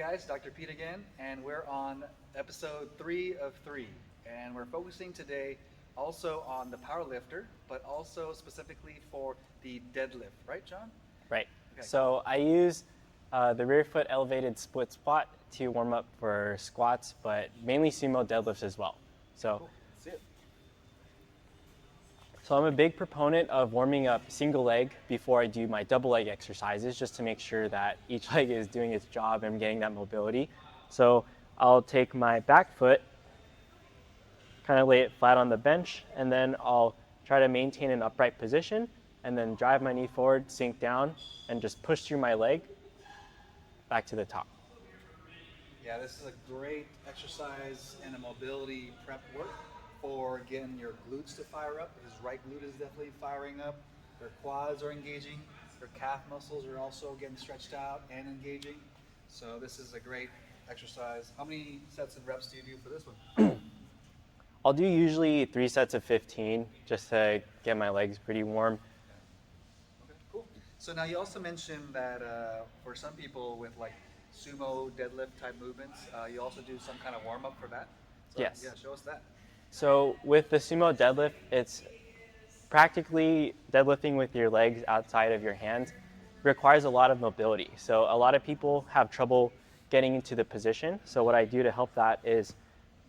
guys, Dr. Pete again, and we're on episode 3 of 3. And we're focusing today also on the power lifter, but also specifically for the deadlift, right, John? Right. Okay, So I use the rear foot elevated split squat to warm up for squats, but mainly sumo deadlifts as well. So, cool. Let's see it. so I'm a big proponent of warming up single leg before I do my double leg exercises, just to make sure that each leg is doing its job and getting that mobility. So I'll take my back foot, kind of lay it flat on the bench, and then I'll try to maintain an upright position and then drive my knee forward, sink down, and just push through my leg back to the top. Yeah, this is a great exercise and a mobility prep work for getting your glutes to fire up. His right glute is definitely firing up. Your quads are engaging. Your calf muscles are also getting stretched out and engaging. So this is a great exercise. How many sets and reps do you do for this one? I'll do usually 3 sets of 15 just to get my legs pretty warm. Okay, cool. So now you also mentioned that for some people with like sumo deadlift type movements, you also do some kind of warm up for that. So Yes. yeah, show us that. So with the sumo deadlift, it's practically deadlifting with your legs outside of your hands. Requires a lot of mobility. So a lot of people have trouble getting into the position. So what I do to help that is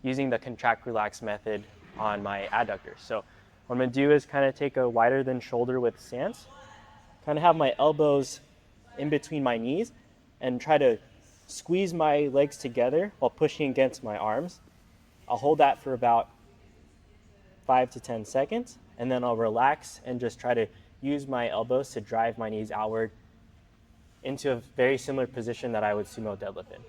using the contract relax method on my adductors. So what I'm gonna do is kind of take a wider than shoulder width stance, kind of have my elbows in between my knees and try to squeeze my legs together while pushing against my arms. I'll hold that for about 5 to 10 seconds, and then I'll relax and just try to use my elbows to drive my knees outward into a very similar position that I would sumo deadlift in.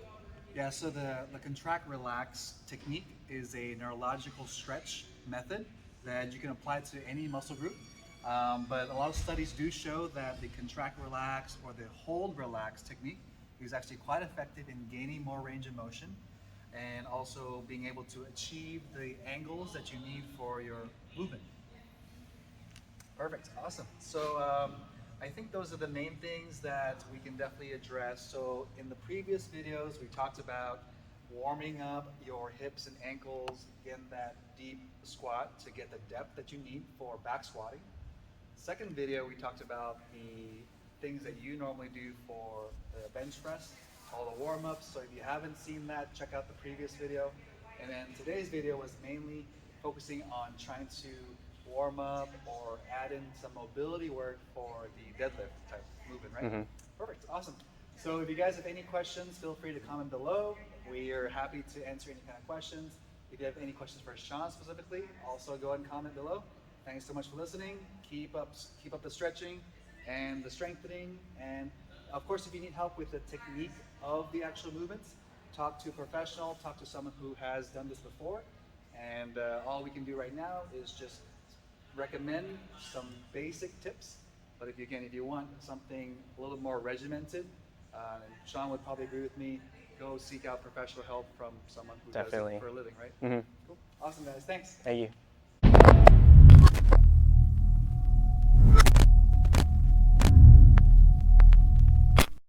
Yeah, so the contract relax technique is a neurological stretch method that you can apply to any muscle group. But a lot of studies do show that the contract relax or the hold relax technique is actually quite effective in gaining more range of motion and also being able to achieve the angles that you need for your movement. Perfect, awesome. So I think those are the main things that we can definitely address. So in the previous videos, we talked about warming up your hips and ankles, getting that deep squat to get the depth that you need for back squatting. Second video, we talked about the things that you normally do for the bench press, all the warm-ups. So if you haven't seen that, check out the previous video. And then today's video was mainly focusing on trying to warm up or add in some mobility work for the deadlift type movement, right? Mm-hmm. Perfect, awesome. So if you guys have any questions, feel free to comment below. We are happy to answer any kind of questions. If you have any questions for Sean specifically, also go ahead and comment below. Thanks so much for listening. Keep up the stretching and the strengthening. And of course, if you need help with the technique of the actual movements, talk to a professional, talk to someone who has done this before. And all we can do right now is just recommend some basic tips. But if you want something a little more regimented, and Sean would probably agree with me, go seek out professional help from someone who does Definitely. it for a living, right? Mm-hmm. Cool. Awesome, guys. Thanks. Thank you.